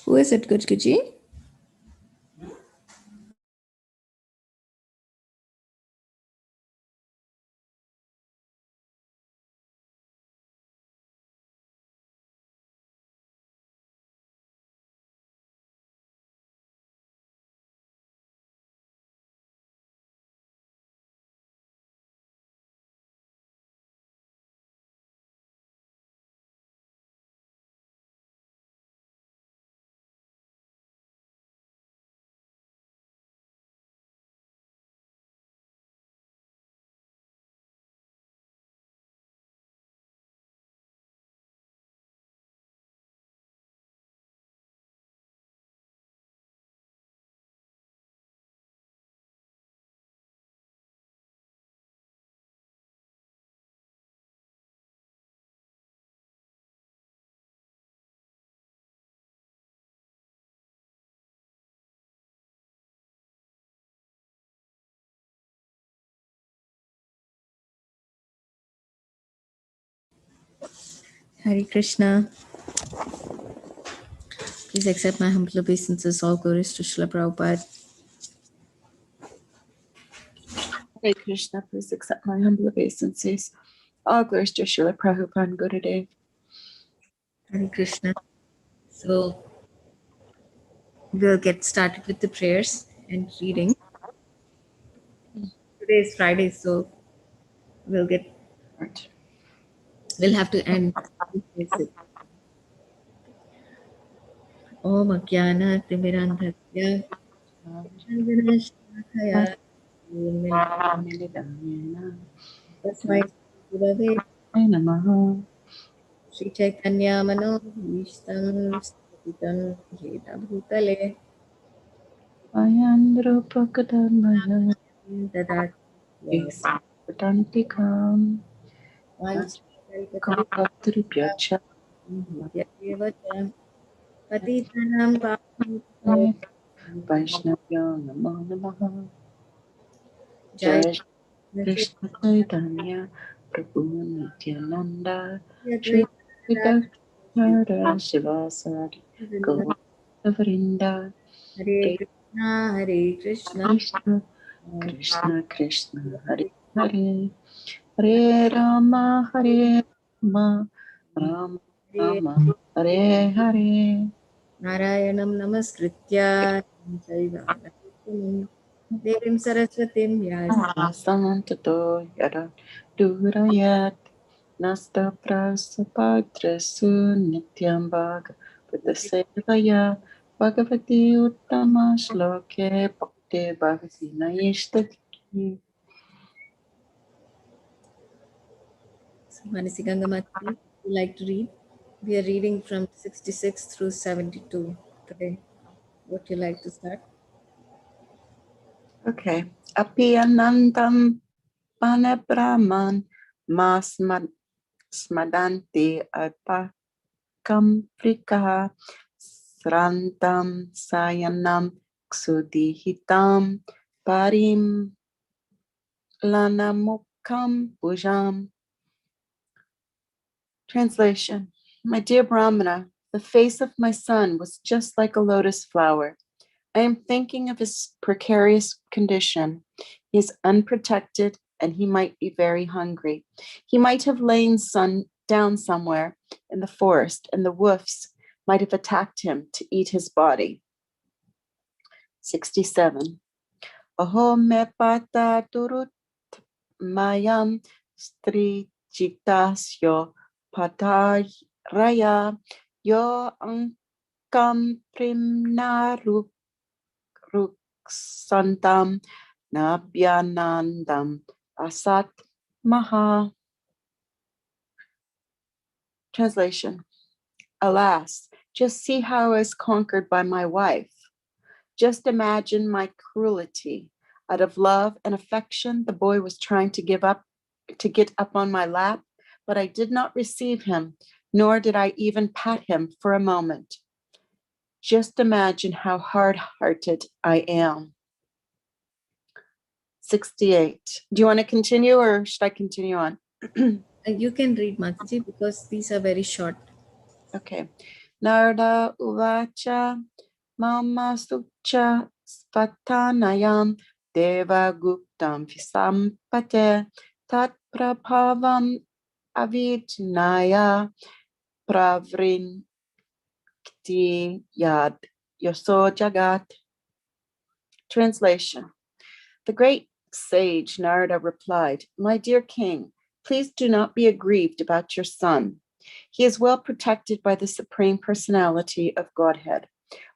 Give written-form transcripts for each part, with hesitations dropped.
Who is it, Gujguji? Hare Krishna. Please accept my humble obeisances. All glories to Srila Prabhupada. Hare Krishna, please accept my humble obeisances. All glories to Srila Prabhupada and Gurudev. Hare Krishna. So we'll get started with the prayers and reading. Today is Friday, so we'll have to end. Om Agyana Timirandhasya Chandana Tasmai Gurave Namaha. Shri Chaitanya Mano Vishtam Sthapitam Yena Bhutale Ayandro Prakadamaya Dadat Patantikam Vanchakalpatari Kapatripyacha Yatyevata Patitanam Pavanam Vaishnavya Namo Namaha. Jai Jai Krishna Chaitanya Prabhu Nityananda Shri Radha Shivasari Gauravinda Hare Krishna, Hare Krishna, Krishna Krishna Krishna Hare Hare Hare Rama Hare Rama Rama Rama Hare Hare Narayanam Namaskritya Devim Saraswatim Vyasa Santato Yada Durayat Nasta Prasapadrasu Nityam Bhaga Padasevaya Bhagavati Uttama Shloke Bhakti Bhagavati Naishtaki. Manasi Gangamati, would you like to read? We are reading from 66 through 72 today. Would you like to start? Okay. Api Anandam Panabrahman Mas Smadanti Adpakam Prikaha Srantam Sayanam Ksudihitam Parim Lanamukam Bujam. Translation. My dear Brahmana, the face of my son was just like a lotus flower. I am thinking of his precarious condition. He is unprotected and he might be very hungry. He might have lain down somewhere in the forest and the wolves might have attacked him to eat his body. 67. Aho me pata turut mayam stri jiktasyo pataraya yo ankam primnaru Ruksantam Nabhyanandam Asat Maha. Translation. Alas, just see how I was conquered by my wife. Just imagine my cruelty. Out of love and affection, the boy was trying to get up on my lap, but I did not receive him, nor did I even pat him for a moment. Just imagine how hard-hearted I am. 68. Do you want to continue or should I continue on? You can read, Mataji, because these are very short. Okay. Narada uvacha mama sukcha svatanayam deva guptam visampate tat prabhavam avidnaya pravrinkti yad yoso jagat. Translation. The great sage Narada replied, "My dear king, please do not be aggrieved about your son. He is well protected by the Supreme Personality of Godhead.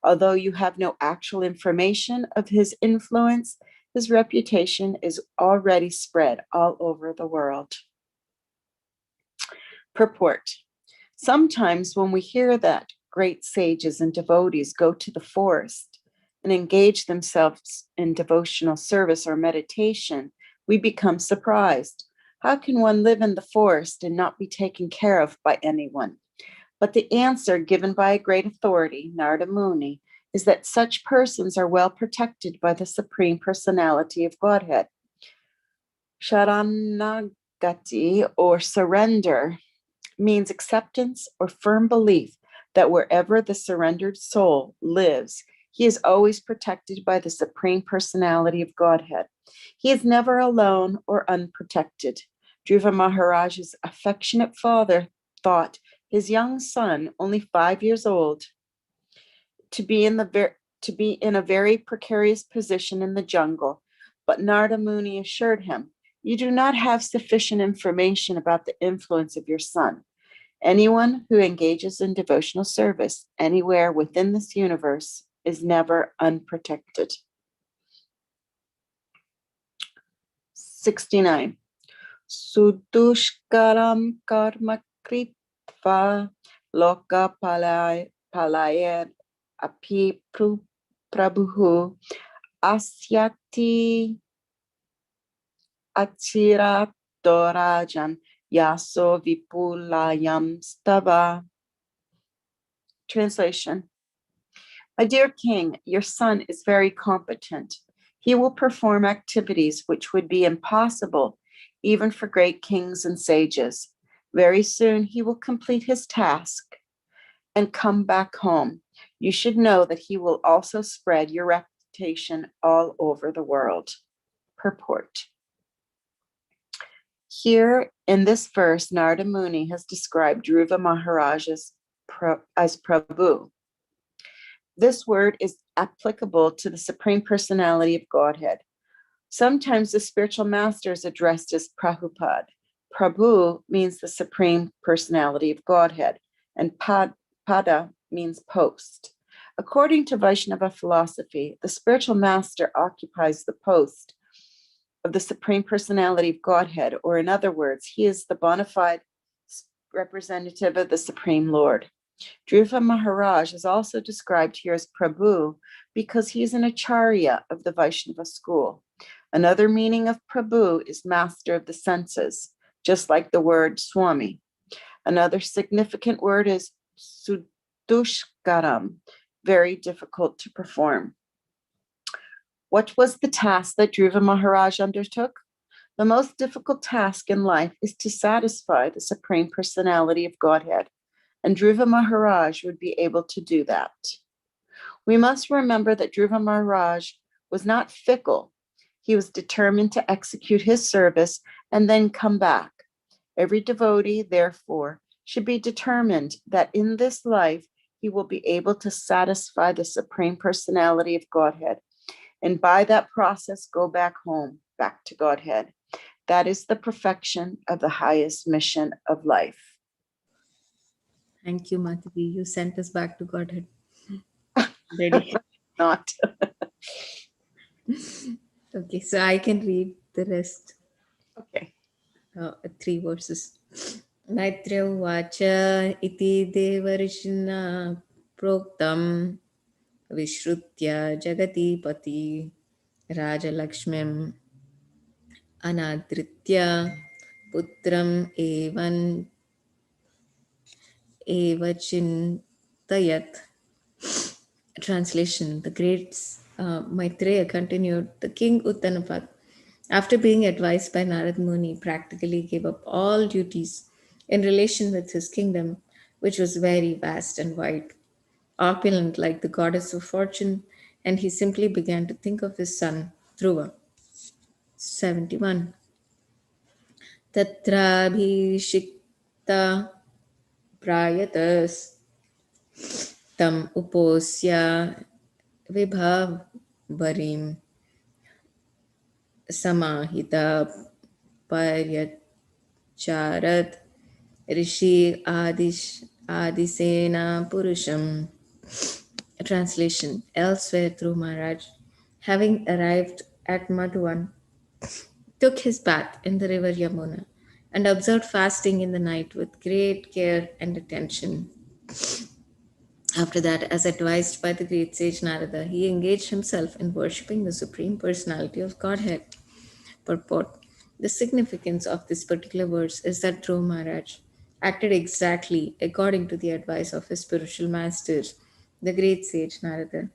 Although you have no actual information of his influence, his reputation is already spread all over the world." Purport. Sometimes when we hear that great sages and devotees go to the forest and engage themselves in devotional service or meditation, we become surprised. How can one live in the forest and not be taken care of by anyone? But the answer given by a great authority, Narada Muni, is that such persons are well protected by the Supreme Personality of Godhead. Sharanagati, or surrender, means acceptance or firm belief that wherever the surrendered soul lives, he is always protected by the Supreme Personality of Godhead. He is never alone or unprotected. Dhruva Maharaj's affectionate father thought his young son, only 5 years old, to be in a very precarious position in the jungle, but Narada Muni assured him, "You do not have sufficient information about the influence of your son. Anyone who engages in devotional service anywhere within this universe is never unprotected." 69. Sudushkaram karma kritva loka palayar api prabhu asyati achirat dorajan yaso vipulayam stava. Translation. My dear king, your son is very competent. He will perform activities which would be impossible even for great kings and sages. Very soon he will complete his task and come back home. You should know that he will also spread your reputation all over the world. Purport. Here in this verse, Narada Muni has described Dhruva Maharaj as Prabhu. This word is applicable to the Supreme Personality of Godhead. Sometimes the spiritual master is addressed as Prabhupada. Prabhu means the Supreme Personality of Godhead, and Pada means post. According to Vaishnava philosophy, the spiritual master occupies the post of the Supreme Personality of Godhead, or in other words, he is the bona fide representative of the Supreme Lord. Dhruva Maharaj is also described here as Prabhu because he is an acharya of the Vaishnava school. Another meaning of Prabhu is master of the senses, just like the word Swami. Another significant word is Sudushkaram, very difficult to perform. What was the task that Dhruva Maharaj undertook? The most difficult task in life is to satisfy the Supreme Personality of Godhead, and Dhruva Maharaj would be able to do that. We must remember that Dhruva Maharaj was not fickle. He was determined to execute his service and then come back. Every devotee, therefore, should be determined that in this life he will be able to satisfy the Supreme Personality of Godhead, and by that process go back home, back to Godhead. That is the perfection of the highest mission of life. Thank you, Mataji. You sent us back to Godhead. Ready? Not. Okay, so I can read the rest. Okay. 3 verses. Maitreya Vacha iti devarishina proktam vishrutya jagati pati rajalakshmim anadritya putram evachintayat. Translation. The great Maitreya continued, the king Uttanapat, after being advised by Narad Muni, practically gave up all duties in relation with his kingdom which was very vast and wide, opulent like the goddess of fortune, and he simply began to think of his son, Dhruva. 71. तत्राभिषिक्ता प्रायतस्तं उपोष्य विभावरीं समाहिता पर्यचारत् ऋषि आदिसेना पुरुषम. Translation. Elsewhere through Maharaj, having arrived at Madhuvan, took his bath in the river Yamuna and observed fasting in the night with great care and attention. After that, as advised by the great sage Narada, he engaged himself in worshipping the Supreme Personality of Godhead. Purport. The significance of this particular verse is that Dhruv Maharaj acted exactly according to the advice of his spiritual masters, the great sage Narada.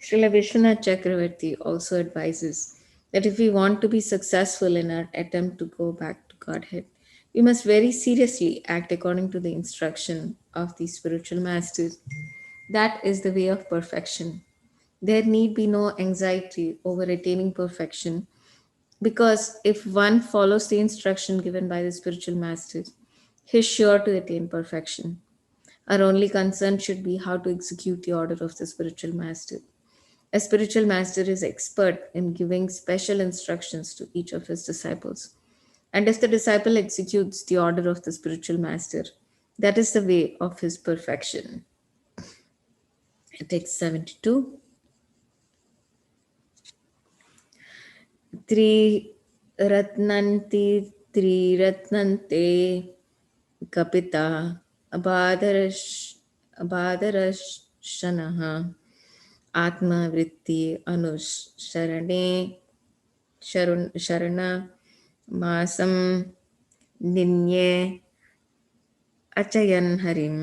Srila Vishwanath Chakravarti also advises that if we want to be successful in our attempt to go back to Godhead, we must very seriously act according to the instruction of the spiritual masters. That is the way of perfection. There need be no anxiety over attaining perfection because if one follows the instruction given by the spiritual masters, he is sure to attain perfection. Our only concern should be how to execute the order of the spiritual master. A spiritual master is expert in giving special instructions to each of his disciples. And if the disciple executes the order of the spiritual master, that is the way of his perfection. Text 72. त्रिरत्नन्ति त्रिरत्नन्ते कपिता अबादरश अबादरशनः आत्मवृत्ति अनुसरणे शरण मासं निन्ये अचयन Harim.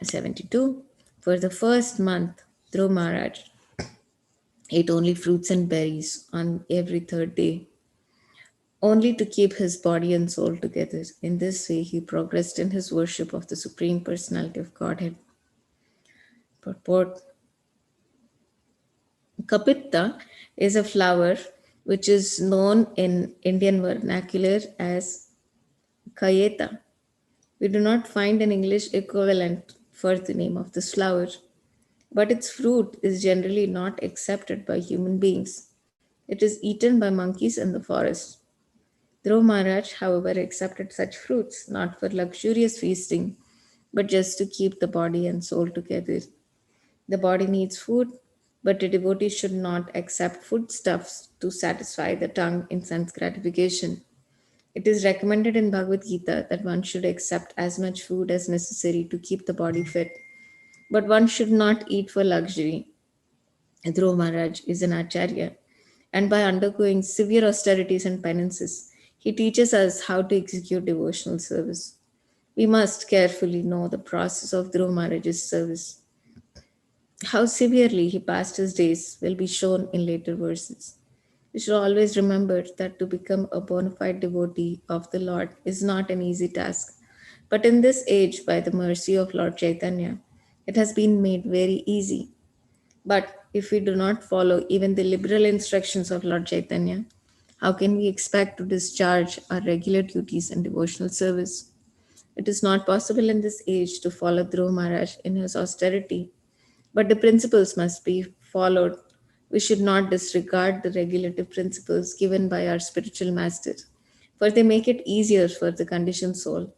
72. For the first month, Dhruv Maharaj ate only fruits and berries on every third day, only to keep his body and soul together. In this way, he progressed in his worship of the Supreme Personality of Godhead. Purport. Kapitta is a flower which is known in Indian vernacular as kayeta. We do not find an English equivalent for the name of this flower, but its fruit is generally not accepted by human beings. It is eaten by monkeys in the forest. Dhruv Maharaj, however, accepted such fruits not for luxurious feasting, but just to keep the body and soul together. The body needs food, but a devotee should not accept foodstuffs to satisfy the tongue in sense gratification. It is recommended in Bhagavad Gita that one should accept as much food as necessary to keep the body fit, but one should not eat for luxury. Dhruv Maharaj is an acharya, and by undergoing severe austerities and penances, he teaches us how to execute devotional service. We must carefully know the process of Dhruv Maharaj's service. How severely he passed his days will be shown in later verses. We should always remember that to become a bona fide devotee of the Lord is not an easy task. But in this age, by the mercy of Lord Chaitanya, it has been made very easy. But if we do not follow even the liberal instructions of Lord Chaitanya, how can we expect to discharge our regular duties and devotional service? It is not possible in this age to follow Dhruv Maharaj in his austerity, but the principles must be followed. We should not disregard the regulative principles given by our spiritual masters, for they make it easier for the conditioned soul.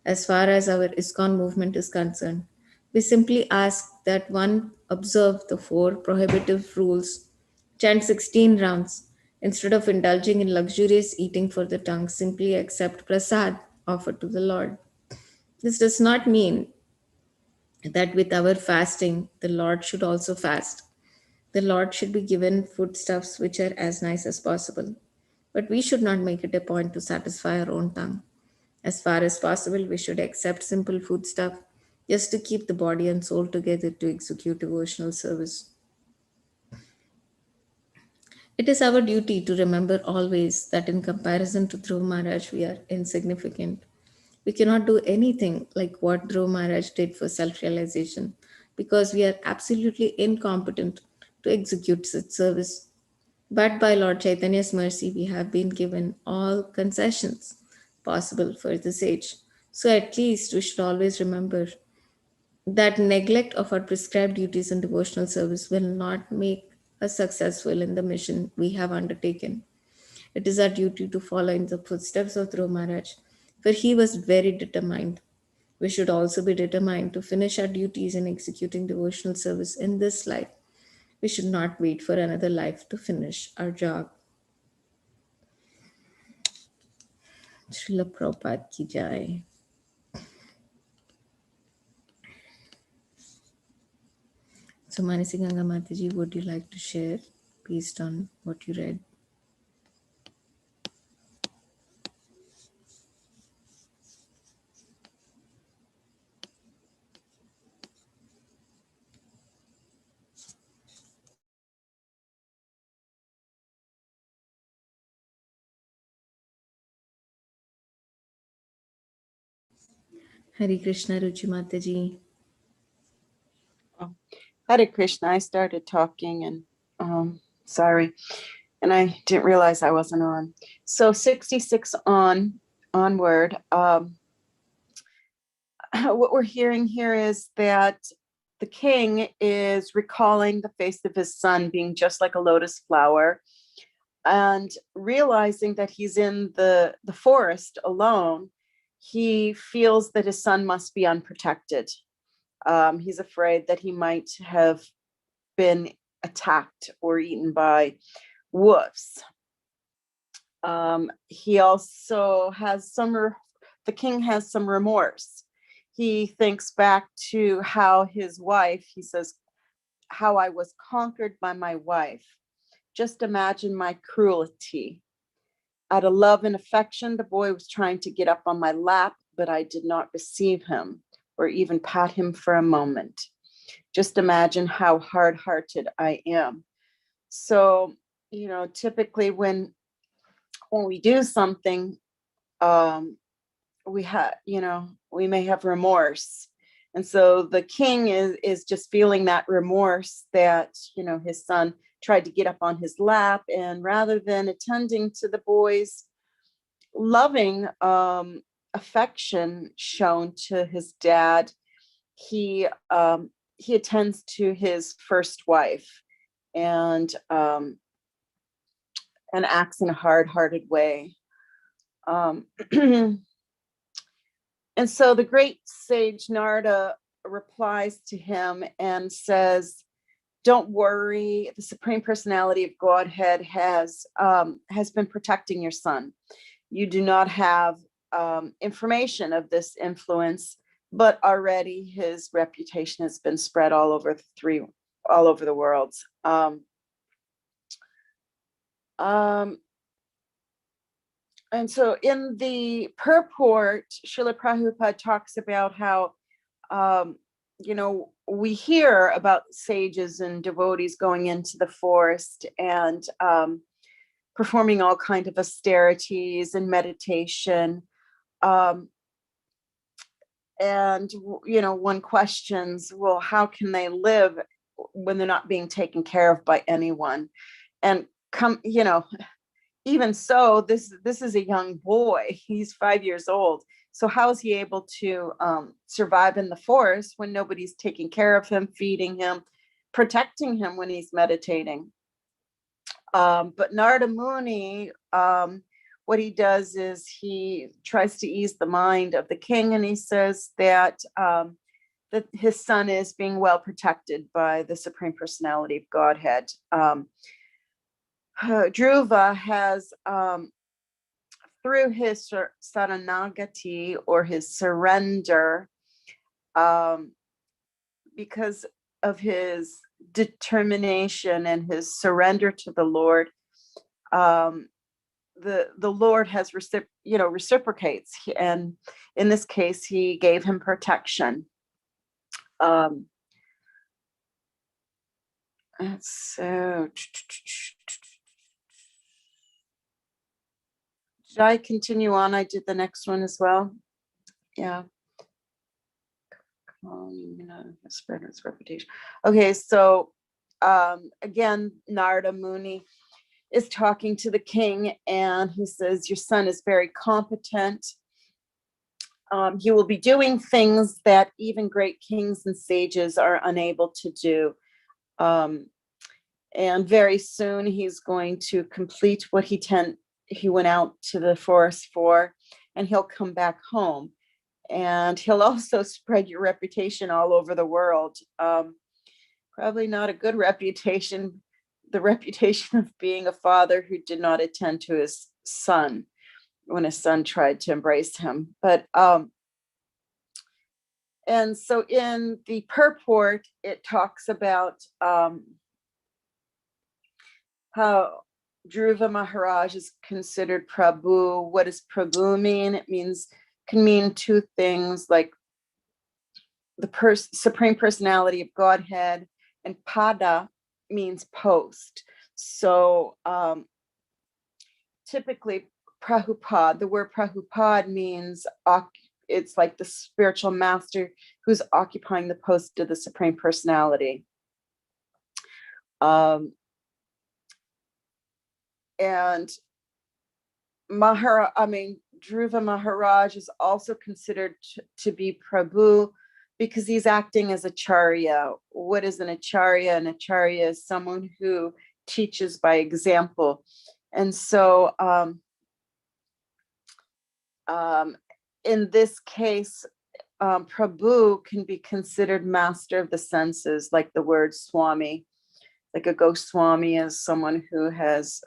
As far as our ISKCON movement is concerned, we simply ask that one observe the four prohibitive rules, chant 16 rounds, instead of indulging in luxurious eating for the tongue, simply accept prasad offered to the Lord. This does not mean that with our fasting, the Lord should also fast. The Lord should be given foodstuffs which are as nice as possible. But we should not make it a point to satisfy our own tongue. As far as possible, we should accept simple foodstuff just to keep the body and soul together to execute devotional service. It is our duty to remember always that in comparison to Dhruv Maharaj, we are insignificant. We cannot do anything like what Dhruv Maharaj did for self realization because we are absolutely incompetent to execute such service. But by Lord Chaitanya's mercy, we have been given all concessions possible for this age. So at least we should always remember that neglect of our prescribed duties and devotional service will not make us successful in the mission we have undertaken. It is our duty to follow in the footsteps of Dhruv Maharaj, for he was very determined. We should also be determined to finish our duties in executing devotional service in this life. We should not wait for another life to finish our job. Srila Prabhupada ki jai. So, Manasi Ganga Mataji, would you like to share based on what you read? Hari Krishna Ruchi Mataji. Oh, Hare Krishna, I started talking and sorry, and I didn't realize I wasn't on. So 66 onward. What we're hearing here is that the king is recalling the face of his son being just like a lotus flower and realizing that he's in the forest alone. He feels that his son must be unprotected. He's afraid that he might have been attacked or eaten by wolves. He also has the king has some remorse. He thinks back to how his wife, he says, how I was conquered by my wife. Just imagine my cruelty. Out of love and affection, the boy was trying to get up on my lap, but I did not receive him or even pat him for a moment. Just imagine how hard-hearted I am. So, typically when we do something, we may have remorse. And so the king is just feeling that remorse that, his son tried to get up on his lap, and rather than attending to the boy's loving affection shown to his dad, he attends to his first wife and acts in a hard-hearted way. And so the great sage Narada replies to him and says, don't worry, the Supreme Personality of Godhead has been protecting your son. You do not have information of this influence, but already his reputation has been spread all over the world. And so in the purport, Srila Prabhupada talks about how, we hear about sages and devotees going into the forest and performing all kinds of austerities and meditation. And, one questions, well, how can they live when they're not being taken care of by anyone? And even so, this is a young boy. He's 5 years old. So how is he able to survive in the forest when nobody's taking care of him, feeding him, protecting him when he's meditating? But Narada Muni, what he does is he tries to ease the mind of the king, and he says that his son is being well protected by the Supreme Personality of Godhead. Dhruva has, through his saranagati, or his surrender, because of his determination and his surrender to the Lord, the Lord has reciprocates, and in this case, he gave him protection. So. Should I continue on? I did the next one as well. Yeah. Spread his reputation. Okay, so again, Narada Muni is talking to the king, and he says, your son is very competent. He will be doing things that even great kings and sages are unable to do. And very soon he's going to complete what he went out to the forest for, and he'll come back home. And he'll also spread your reputation all over the world. Probably not a good reputation, the reputation of being a father who did not attend to his son when his son tried to embrace him. But and so in the purport, it talks about how Dhruva Maharaj is considered Prabhu. What does Prabhu mean? It can mean two things, like the Supreme Personality of Godhead, and Pada means post. So typically Prabhupada, the word Prabhupada means it's like the spiritual master who's occupying the post of the Supreme Personality. And Dhruva Maharaj is also considered to be Prabhu because he's acting as acharya. What is an acharya? An acharya is someone who teaches by example. And so in this case, Prabhu can be considered master of the senses, like the word Swami. Like a Goswami is someone who has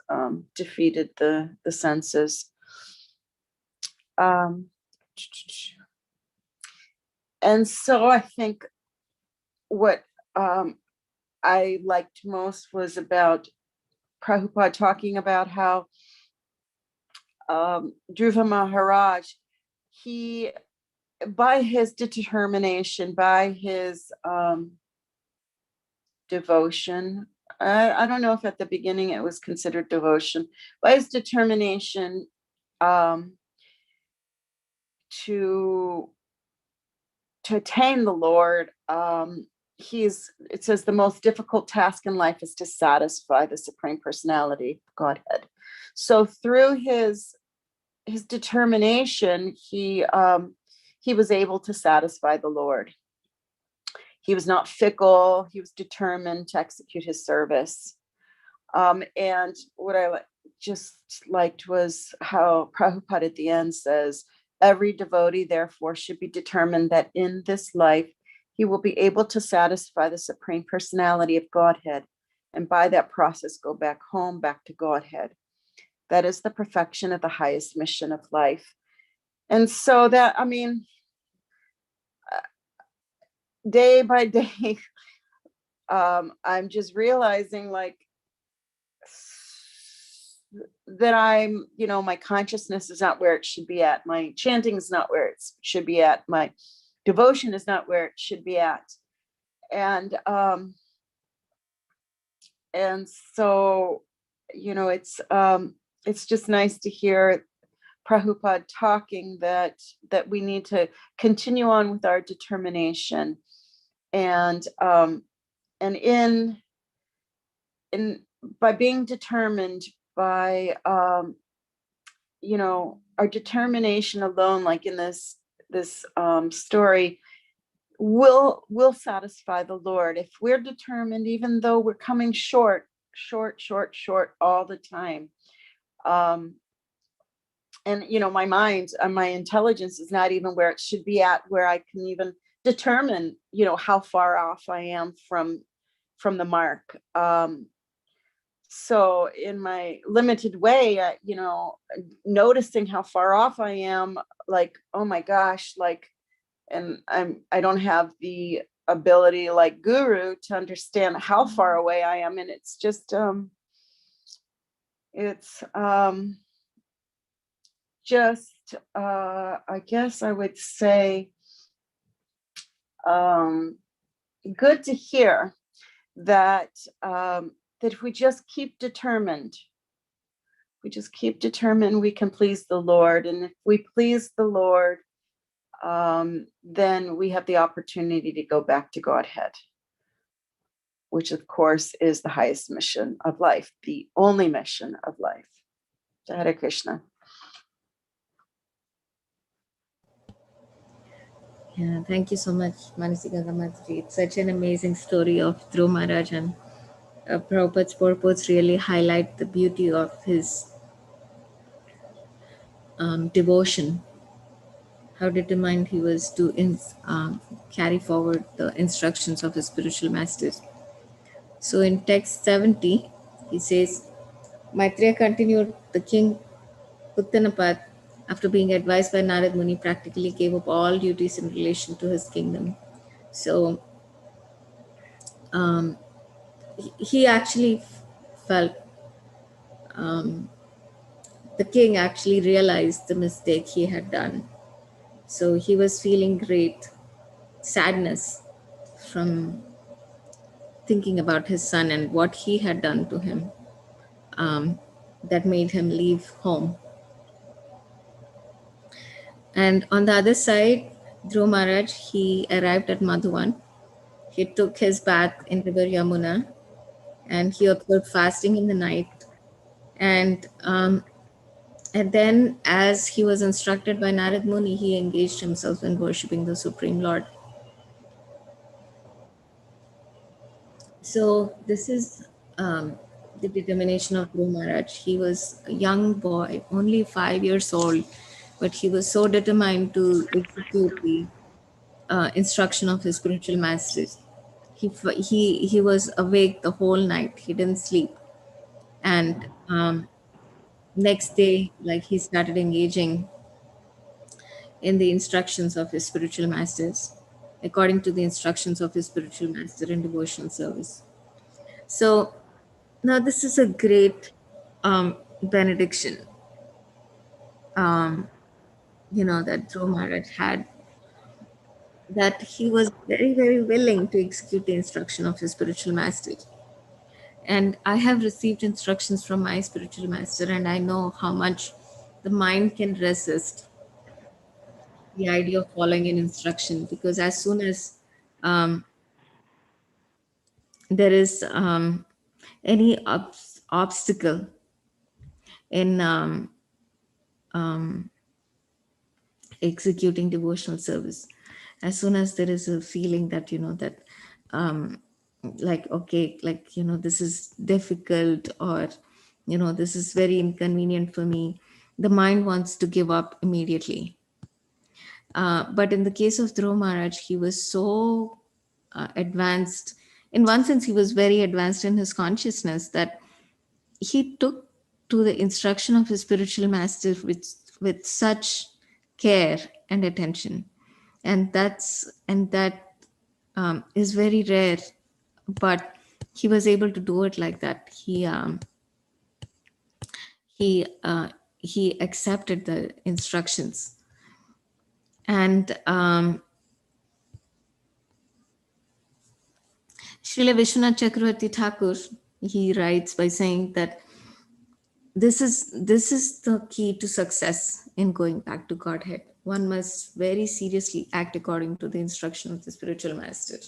defeated the senses. And so I think what I liked most was about Prabhupada talking about how Dhruva Maharaj, he, by his determination, by his devotion, I don't know if at the beginning it was considered devotion, by his determination to attain the Lord, it says the most difficult task in life is to satisfy the Supreme Personality of Godhead. So through his determination, he was able to satisfy the Lord. He was not fickle. He was determined to execute his service. And what I just liked was how Prabhupada at the end says, every devotee therefore should be determined that in this life, he will be able to satisfy the Supreme Personality of Godhead, and by that process go back home, back to Godhead. That is the perfection of the highest mission of life. And so that, day by day, I'm just realizing that I'm, my consciousness is not where it should be at. My chanting is not where it should be at. My devotion is not where it should be at. And so, it's just nice to hear Prabhupada talking that we need to continue on with our determination, and by being determined, by our determination alone, like in this story, will satisfy the Lord. If we're determined, even though we're coming short all the time, and my mind and my intelligence is not even where it should be at, where I can even determine how far off I am from the mark. So in my limited way, noticing how far off I am, like, oh my gosh, like, and I don't have the ability like Guru to understand how far away I am. And it's just, I guess I would say, good to hear that, that if we just keep determined, we can please the Lord. And if we please the Lord, then we have the opportunity to go back to Godhead, which of course is the highest mission of life, the only mission of life. Hare Krishna. Yeah, thank you so much, Manasi Gangamaji. It's such an amazing story of Dhruv Maharaj, and Prabhupada's purports really highlight the beauty of his devotion, how determined he was to carry forward the instructions of his spiritual masters. So in text 70, he says, Maitreya continued, the king Uttanapat, after being advised by Narad Muni, practically gave up all duties in relation to his kingdom. So um, he actually felt, the king actually realized the mistake he had done. So he was feeling great sadness from thinking about his son and what he had done to him, that made him leave home. And on the other side, Dhruv Maharaj, he arrived at Madhuvan. He took his bath in river Yamuna and he observed fasting in the night. And then, as he was instructed by Narad Muni, he engaged himself in worshipping the Supreme Lord. So, this is the determination of Guru Maharaj. He was a young boy, only 5 years old, but he was so determined to execute the instruction of his spiritual masters. He was awake the whole night. He didn't sleep, and next day, like, he started engaging in the instructions of his spiritual masters, according to the instructions of his spiritual master in devotional service. So now this is a great benediction, that Dhruv Maharaj had, that he was very, very willing to execute the instruction of his spiritual master. And I have received instructions from my spiritual master, and I know how much the mind can resist the idea of following an instruction, because as soon as there is any obstacle in executing devotional service, as soon as there is a feeling that that um, like, okay, like, this is difficult, or this is very inconvenient for me, the mind wants to give up immediately. But in the case of Dhruv Maharaj, he was so advanced. In one sense, he was very advanced in his consciousness, that he took to the instruction of his spiritual master with such care and attention, and that is very rare. But he was able to do it like that. He accepted the instructions. And Srila Vishwanath Chakravarti Thakur, he writes by saying that this is the key to success in going back to Godhead. One must very seriously act according to the instruction of the spiritual master.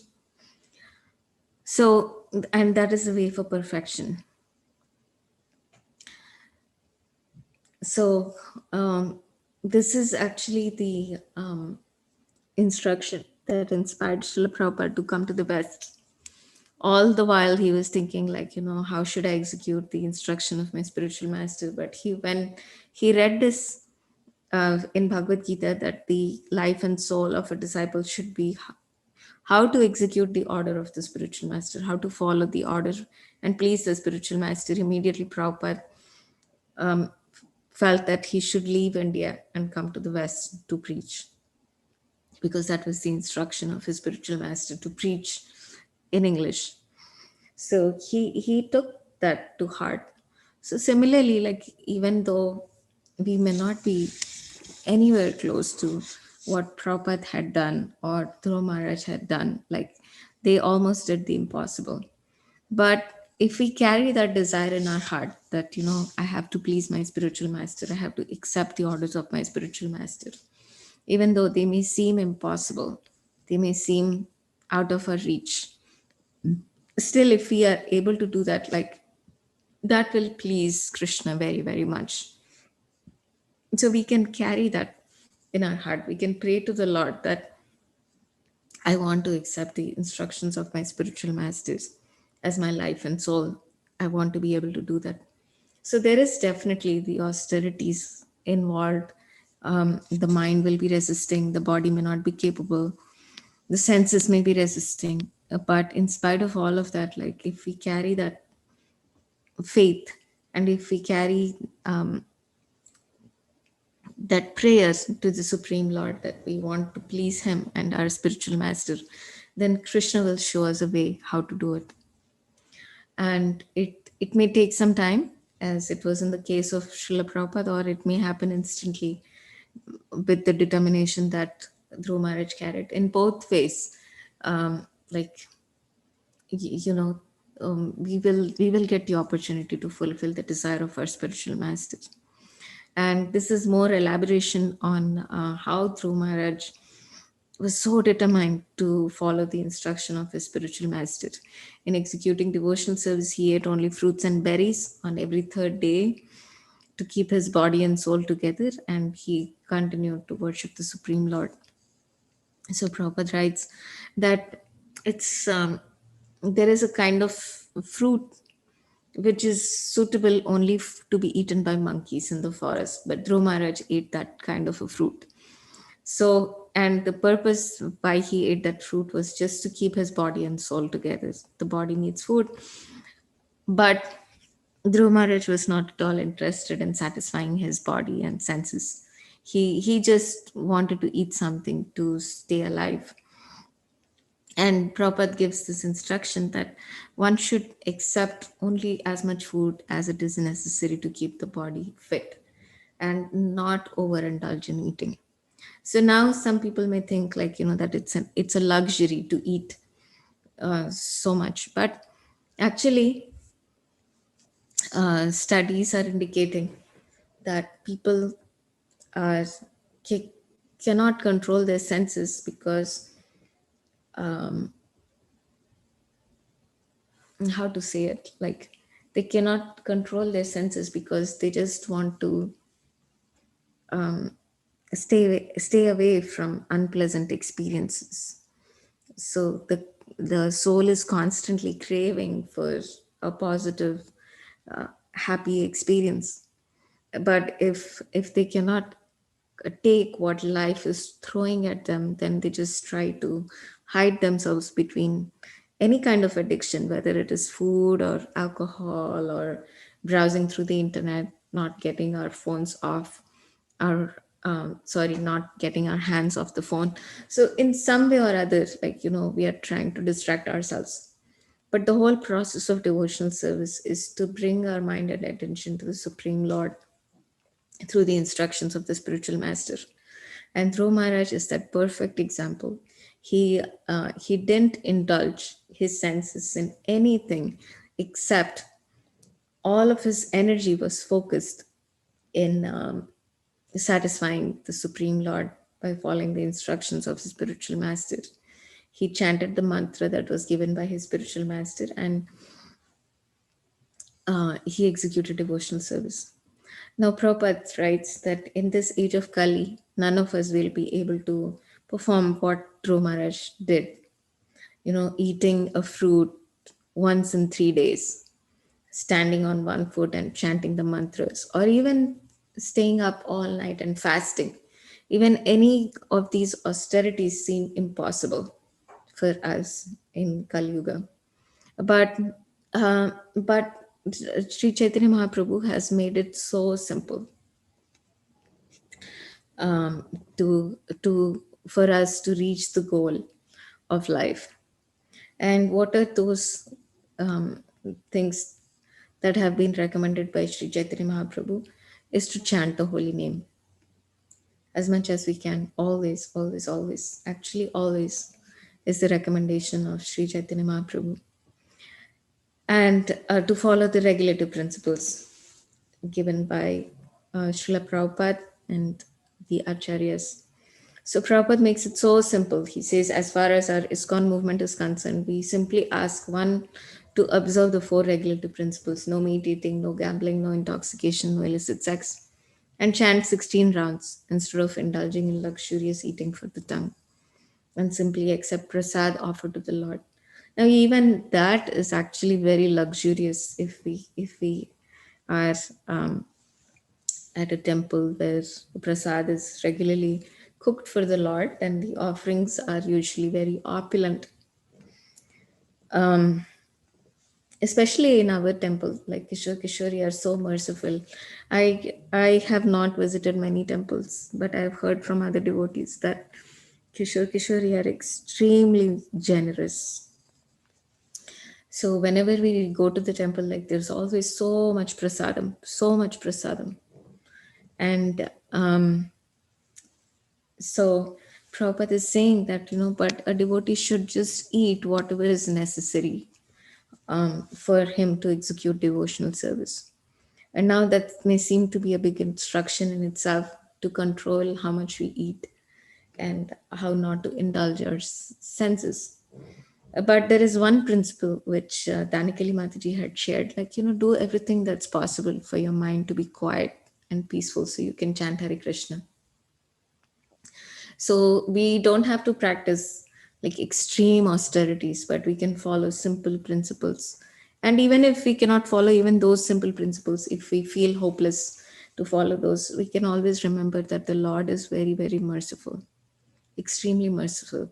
So, and that is the way for perfection. So, this is actually the instruction that inspired Srila Prabhupada to come to the West. All the while he was thinking, like, how should I execute the instruction of my spiritual master? But when he read this in Bhagavad Gita, that the life and soul of a disciple should be how to execute the order of the spiritual master, how to follow the order and please the spiritual master, immediately Prabhupada felt that he should leave India and come to the West to preach, because that was the instruction of his spiritual master, to preach in English. So he took that to heart. So similarly, like, even though we may not be anywhere close to what Prabhupada had done or Dhruv Maharaj had done, like, they almost did the impossible. But if we carry that desire in our heart, that I have to please my spiritual master, I have to accept the orders of my spiritual master, even though they may seem impossible, they may seem out of our reach. Still, if we are able to do that, like, that will please Krishna very, very much. So we can carry that in our heart. We can pray to the Lord that I want to accept the instructions of my spiritual masters as my life and soul. I want to be able to do that. So there is definitely the austerities involved. The mind will be resisting, the body may not be capable, the senses may be resisting. But in spite of all of that, like, if we carry that faith, and if we carry that prayers to the Supreme Lord, that we want to please Him and our spiritual master, then Krishna will show us a way how to do it. And it may take some time, as it was in the case of Srila Prabhupada, or it may happen instantly with the determination that Dhruva Maharaj carried. In both ways, like, you know, we will get the opportunity to fulfill the desire of our spiritual masters. And this is more elaboration on how Dhruva Maharaj was so determined to follow the instruction of his spiritual master. In executing devotional service, he ate only fruits and berries on every third day to keep his body and soul together, and he continued to worship the Supreme Lord. So Prabhupada writes that it's there is a kind of fruit which is suitable only to be eaten by monkeys in the forest, but Dhruva Maharaj ate that kind of a fruit. So, and the purpose why he ate that fruit was just to keep his body and soul together. The body needs food, but Dhruva Maharaj was not at all interested in satisfying his body and senses. He just wanted to eat something to stay alive. And Prabhupada gives this instruction that one should accept only as much food as it is necessary to keep the body fit, and not overindulge in eating. So now some people may think, like, that it's a luxury to eat so much, but actually, studies are indicating that people are ca- cannot control their senses because, how to say it, like, they cannot control their senses because they just want to stay away from unpleasant experiences. So the soul is constantly craving for a positive, happy experience. But if they cannot take what life is throwing at them, then they just try to hide themselves between any kind of addiction, whether it is food or alcohol or browsing through the internet, not getting our phones off our sorry, not getting our hands off the phone. So in some way or other, like, we are trying to distract ourselves. But the whole process of devotional service is to bring our mind and attention to the Supreme Lord through the instructions of the spiritual master. And Dhruv Maharaj is that perfect example. He didn't indulge his senses in anything except all of his energy was focused in satisfying the Supreme Lord by following the instructions of his spiritual master. He chanted the mantra that was given by his spiritual master, and he executed devotional service. Now, Prabhupada writes that in this age of Kali, none of us will be able to perform what Dhruv Maharaj did. Eating a fruit once in 3 days, standing on one foot and chanting the mantras, or even staying up all night and fasting. Even any of these austerities seem impossible for us in Kali Yuga. But Sri Chaitanya Mahaprabhu has made it so simple, to for us to reach the goal of life. And what are those um, things that have been recommended by Sri Chaitanya Mahaprabhu? Is to chant the holy name as much as we can, always, always, always. Actually, always is the recommendation of Sri Chaitanya Mahaprabhu. And to follow the regulative principles given by Srila Prabhupada and the Acharyas. So Prabhupada makes it so simple. He says, as far as our ISKCON movement is concerned, we simply ask one to observe the four regulative principles: no meat eating, no gambling, no intoxication, no illicit sex, and chant 16 rounds instead of indulging in luxurious eating for the tongue, and simply accept prasad offered to the Lord. Now, even that is actually very luxurious if we are at a temple where prasad is regularly cooked for the Lord, and the offerings are usually very opulent. Um, Especially in our temple, like Kishore Kishori are so merciful. I have not visited many temples, but I've heard from other devotees that Kishore Kishori are extremely generous. So whenever we go to the temple, like there's always so much prasadam, and so Prabhupada is saying that, but a devotee should just eat whatever is necessary for him to execute devotional service. And now that may seem to be a big instruction in itself, to control how much we eat and how not to indulge our senses. But there is one principle which Danikali Mataji had shared, like, do everything that's possible for your mind to be quiet and peaceful so you can chant Hare Krishna. So we don't have to practice like extreme austerities, but we can follow simple principles. And even if we cannot follow even those simple principles, if we feel hopeless to follow those, we can always remember that the Lord is very, very merciful, extremely merciful.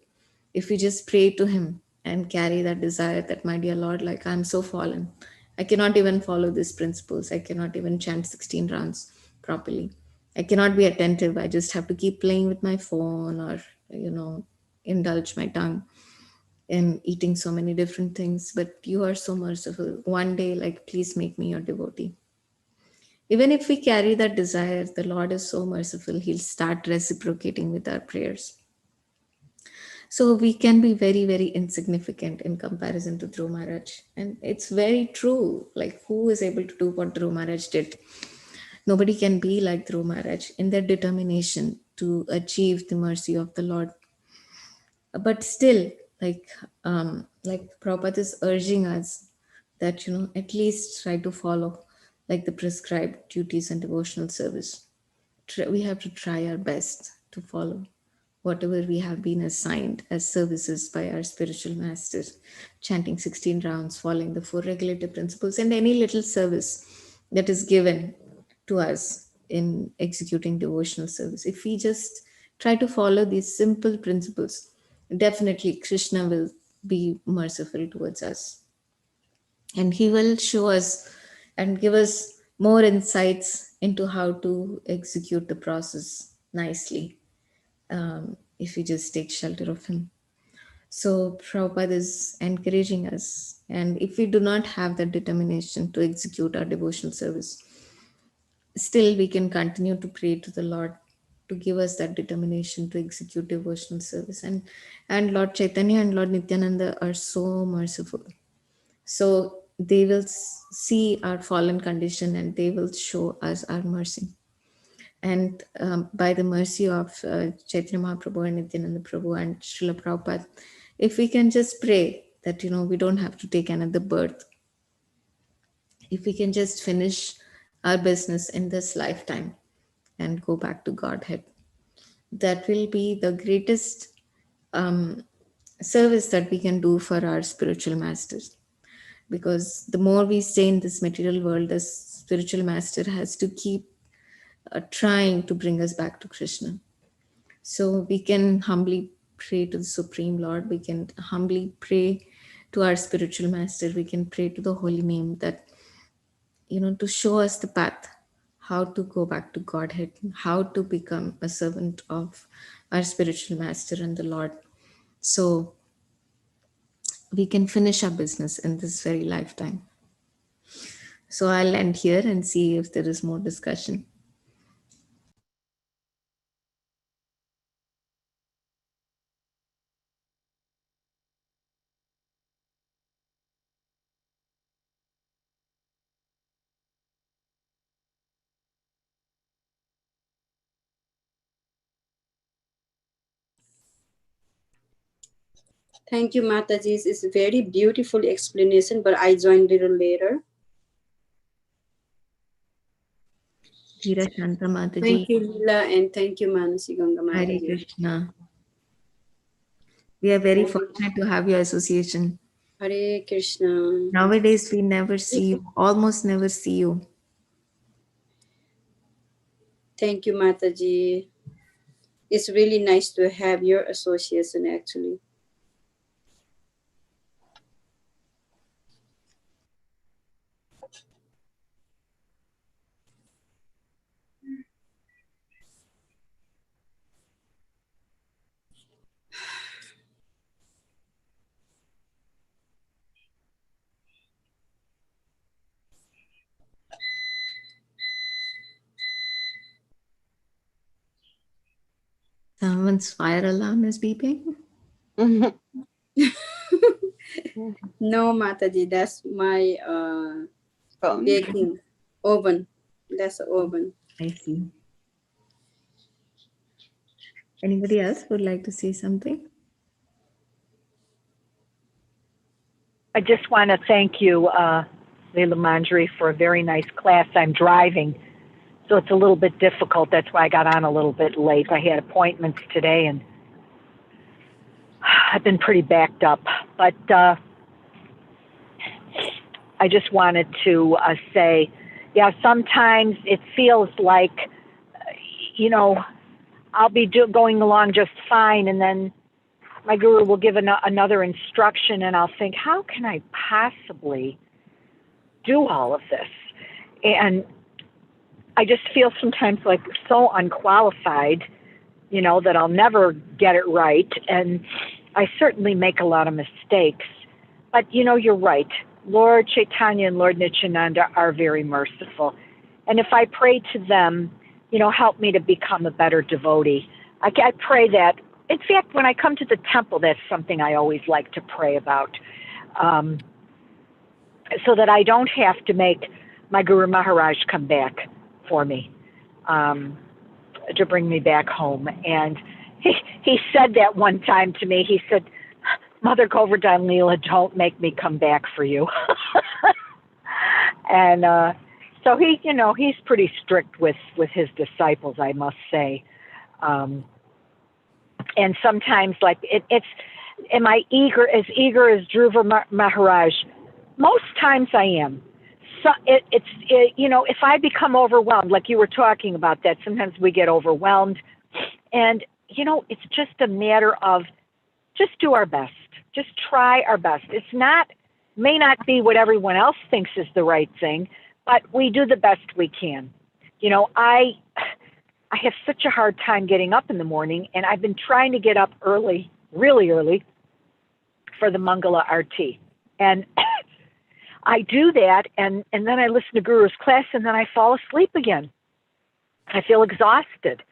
If we just pray to Him and carry that desire that, my dear Lord, like I'm so fallen. I cannot even follow these principles. I cannot even chant 16 rounds properly. I cannot be attentive. I just have to keep playing with my phone or, indulge my tongue in eating so many different things. But you are so merciful. One day, like, please make me your devotee. Even if we carry that desire, the Lord is so merciful. He'll start reciprocating with our prayers. So we can be very, very insignificant in comparison to Dhruv Maharaj. And it's very true. Like, who is able to do what Dhruv Maharaj did? Nobody can be like Dhruv Maharaj in their determination to achieve the mercy of the Lord. But still, like Prabhupada is urging us that, at least try to follow like the prescribed duties and devotional service. We have to try our best to follow whatever we have been assigned as services by our spiritual masters, chanting 16 rounds, following the four regulative principles, and any little service that is given to us in executing devotional service. If we just try to follow these simple principles, definitely Krishna will be merciful towards us, and he will show us and give us more insights into how to execute the process nicely, if we just take shelter of him. So Prabhupada is encouraging us, and if we do not have that determination to execute our devotional service, still we can continue to pray to the Lord to give us that determination to execute devotional service. And Lord Chaitanya and Lord Nityananda are so merciful. So they will see our fallen condition and they will show us our mercy. And by the mercy of Chaitanya Mahaprabhu and Nityananda Prabhu and Srila Prabhupada, if we can just pray that, we don't have to take another birth, if we can just finish our business in this lifetime and go back to Godhead, that will be the greatest um, service that we can do for our spiritual masters. Because the more we stay in this material world, the spiritual master has to keep trying to bring us back to Krishna. So we can humbly pray to the Supreme Lord. We can humbly pray to our spiritual master. We can pray to the holy name that, to show us the path, how to go back to Godhead, how to become a servant of our spiritual master and the Lord. So we can finish our business in this very lifetime. So I'll end here and see if there is more discussion. Thank you, Mataji. It's a very beautiful explanation, but I joined a little later. Dhira Shanta Mataji. Thank you, Leela, and thank you, Manasi Ganga Hare Mataji. Krishna. We are very Hare fortunate to have your association. Hare Krishna. Nowadays, we never see you, almost never see you. Thank you, Mataji. It's really nice to have your association, actually. Someone's fire alarm is beeping. No, Mataji, that's my Phone. baking oven. That's an oven. I see. Anybody else would like to say something? I just want to thank you, Leila Mandri, for a very nice class. I'm driving, so it's a little bit difficult. That's why I got on a little bit late. I had appointments today, and I've been pretty backed up. But I just wanted to say, yeah, sometimes it feels like, I'll be going along just fine, and then my guru will give another instruction, and I'll think, how can I possibly do all of this? And I just feel sometimes like so unqualified, that I'll never get it right. And I certainly make a lot of mistakes. But, you're right. Lord Chaitanya and Lord Nityananda are very merciful. And if I pray to them, help me to become a better devotee. I pray that. In fact, when I come to the temple, that's something I always like to pray about, so that I don't have to make my Guru Maharaj come back for me, to bring me back home. And he said that one time to me. He said, Mother Govardhan Leela, don't make me come back for you. And so he's pretty strict with his disciples, I must say. And sometimes, like, am I eager as Dhruva Maharaj? Most times I am. So if I become overwhelmed, like you were talking about that, sometimes we get overwhelmed. And, it's just a matter of just do our best. Just try our best. May not be what everyone else thinks is the right thing, but we do the best we can. I have such a hard time getting up in the morning, and I've been trying to get up early, really early, for the Mangala Arti. And I do that, and then I listen to Guru's class, and then I fall asleep again. I feel exhausted.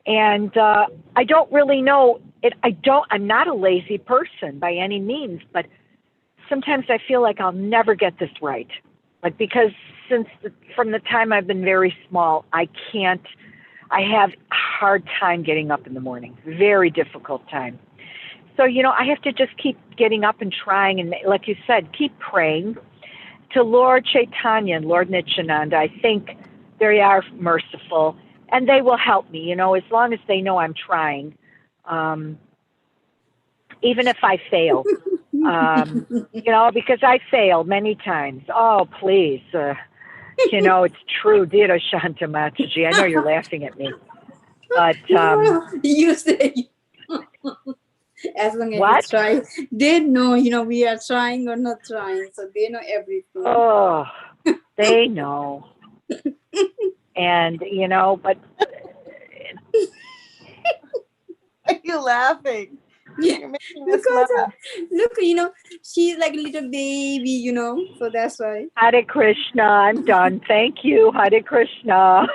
And I don't really know it. I'm not a lazy person by any means, but sometimes I feel like I'll never get this right. Like, because from the time I've been very small, I have a hard time getting up in the morning, very difficult time. So, I have to just keep getting up and trying. And like you said, keep praying to Lord Chaitanya and Lord Nityananda. I think they are merciful, and they will help me, as long as they know I'm trying, even if I fail, because I failed many times. Oh, please. It's true, Dhira Shanta Mataji. I know you're laughing at me, but You say as long as what? you try, they know we are trying or not trying, so they know everything. Oh, they know, and but Why are you laughing? You're making us Because laugh. look, she's like a little baby, so that's why. Hare Krishna. I'm done. Thank you, Hare Krishna.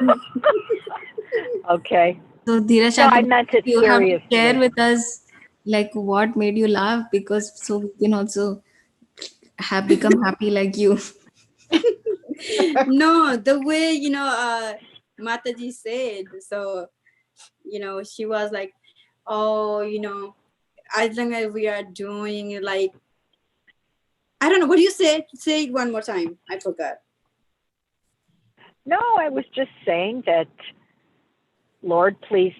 Okay. So, Dhira No, Shanta, I meant it you have to seriously. share with us, like, what made you laugh, because so we can also have become happy like you. No, the way Mataji said, so she was like, oh, as long as we are doing like, I don't know, what do you say? Say it one more time. I forgot. No, I was just saying that, Lord, please,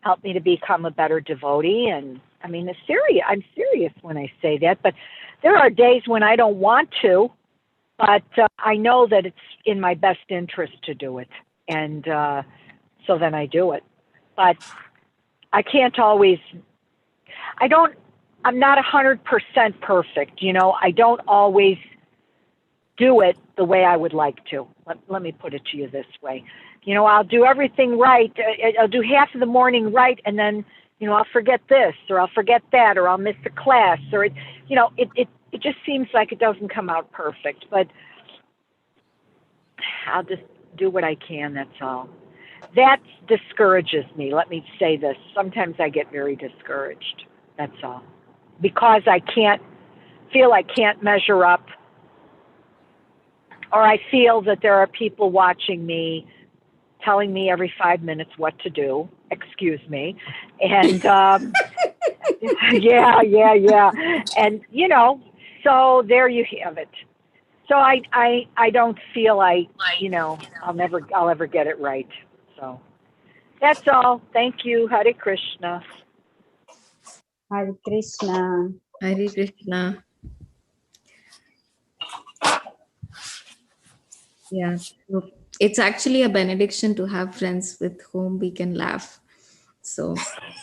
help me to become a better devotee. And I mean, I'm serious when I say that, but there are days when I don't want to, but I know that it's in my best interest to do it. And so then I do it. But I can't always, I'm not 100% perfect. I don't always do it the way I would like to. Let me put it to you this way. I'll do everything right. I'll do half of the morning right, and then, I'll forget this, or I'll forget that, or I'll miss the class, or it just seems like it doesn't come out perfect. But I'll just do what I can. That's all. That discourages me. Let me say this. Sometimes I get very discouraged. That's all, because I feel I can't measure up, or I feel that there are people watching me, telling me every 5 minutes what to do. Excuse me. And yeah. And so there you have it. So I don't feel I'll ever get it right. So that's all. Thank you. Hare Krishna. Hare Krishna. Hare Krishna. Yeah. So it's actually a benediction to have friends with whom we can laugh. So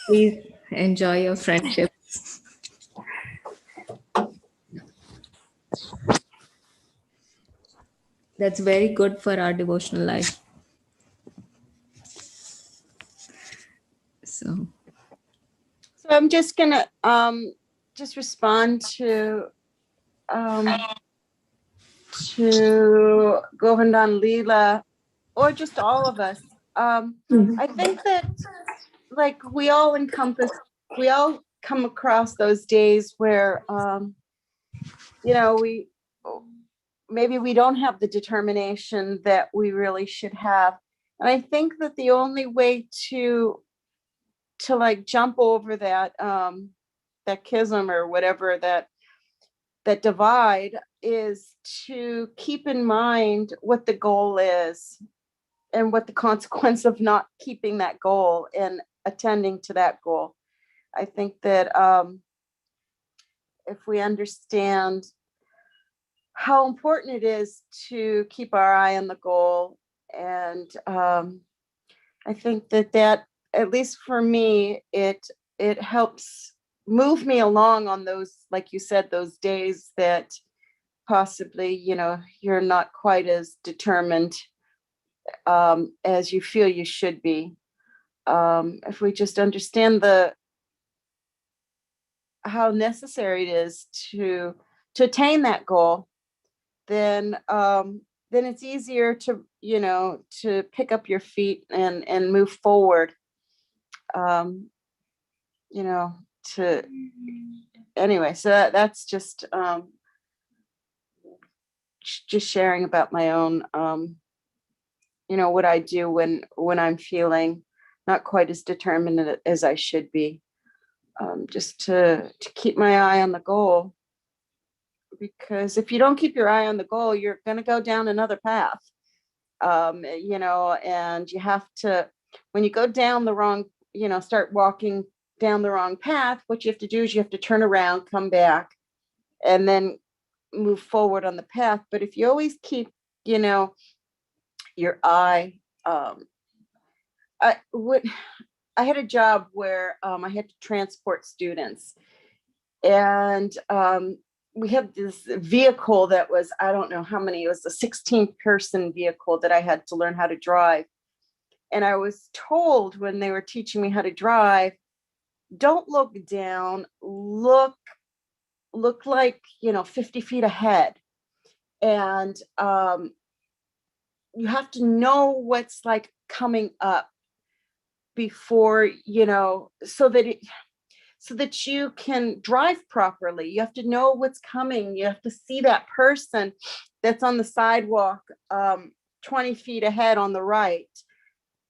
please enjoy your friendships. That's very good for our devotional life. So So I'm just gonna just respond to Govindan Leela, or just all of us. I think that like we all come across those days where we maybe we don't have the determination that we really should have. And I think that the only way to like jump over that chasm or whatever, that divide, is to keep in mind what the goal is and what the consequence of not keeping that goal and attending to that goal. I think that if we understand how important it is to keep our eye on the goal, and I think that at least for me, it helps move me along on those, like you said, those days that possibly you're not quite as determined as you feel you should be. If we just understand how necessary it is to attain that goal, then it's easier to to pick up your feet and move forward. To anyway, so that's just sharing about my own what I do when I'm feeling not quite as determined as I should be, just to keep my eye on the goal. Because if you don't keep your eye on the goal, you're going to go down another path, and you have to, when you go down the wrong, start walking down the wrong path, what you have to do is you have to turn around, come back, and then move forward on the path. But if you always keep, your eye, I had a job where I had to transport students, and we had this vehicle that was, I don't know how many, it was a 16-person vehicle that I had to learn how to drive. And I was told when they were teaching me how to drive, don't look down, look like 50 feet ahead. And you have to know what's like coming up before, so that you can drive properly. You have to know what's coming. You have to see that person that's on the sidewalk 20 feet ahead on the right.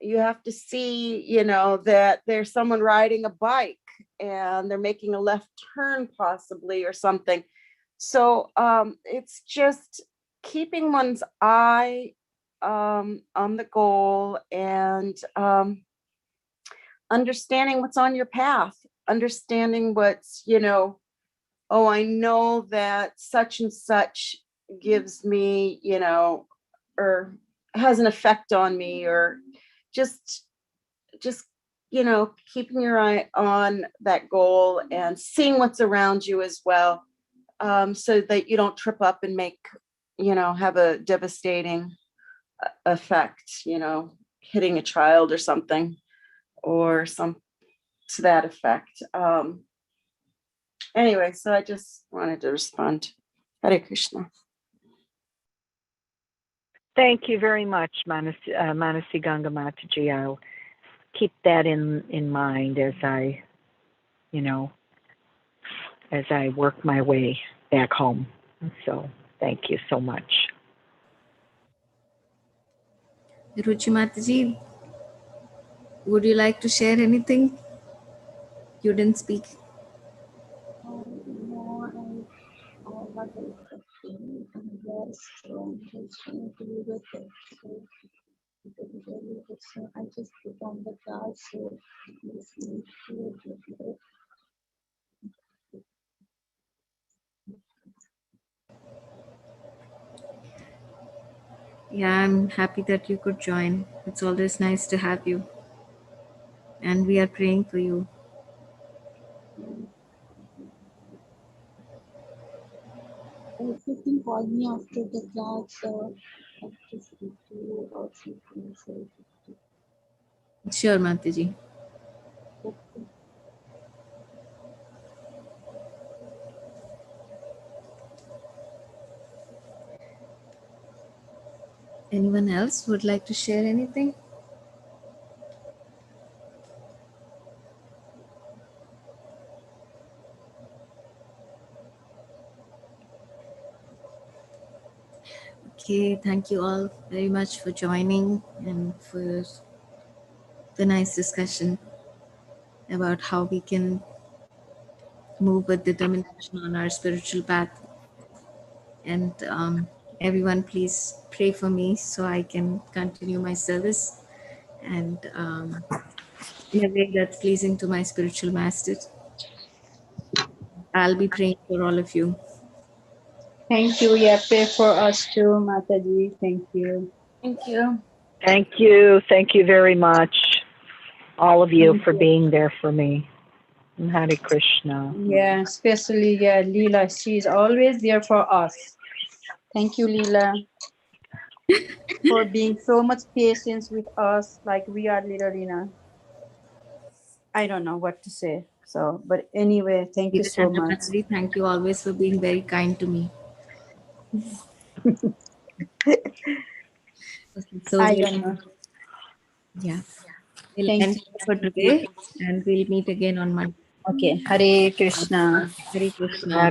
You have to see, that there's someone riding a bike and they're making a left turn possibly or something. So it's just keeping one's eye on the goal and understanding what's on your path, understanding what's, oh, I know that such and such gives me, or has an effect on me, or just keeping your eye on that goal and seeing what's around you as well, so that you don't trip up and have a devastating effect, hitting a child or something, or some to that effect. Anyway, so I just wanted to respond. Hare Krishna. Thank you very much, Manasi Ganga Mataji. I'll keep that in mind as I work my way back home. So thank you so much. Ruchi Mataji, would you like to share anything? You didn't speak. I just put on the class, so listening to it. Yeah, I'm happy that you could join. It's always nice to have you. And we are praying for you. If you can call me after the class, I'll just speak to you about something. So, Sure, Mataji. okay. Anyone else would like to share anything? Okay, thank you all very much for joining and for the nice discussion about how we can move with determination on our spiritual path. And everyone, please pray for me so I can continue my service and in a way that's pleasing to my spiritual master. I'll be praying for all of you. Thank you. Yeah, pray for us too, Mataji. Thank you. Thank you. Thank you. Thank you very much, all of you, Thank for you. being there for me. And Hare Krishna. Yeah, especially Leela. She's always there for us. Thank you, Leela, for being so much patience with us. Like we are literally, I don't know what to say. So, but anyway, thank you Gita so much. Chandramataji, thank you always for being very kind to me. Okay, so I don't know. yeah, we'll Thank end you. for today and we'll meet again on Monday. Okay. Hare Krishna. Hare Krishna. Hare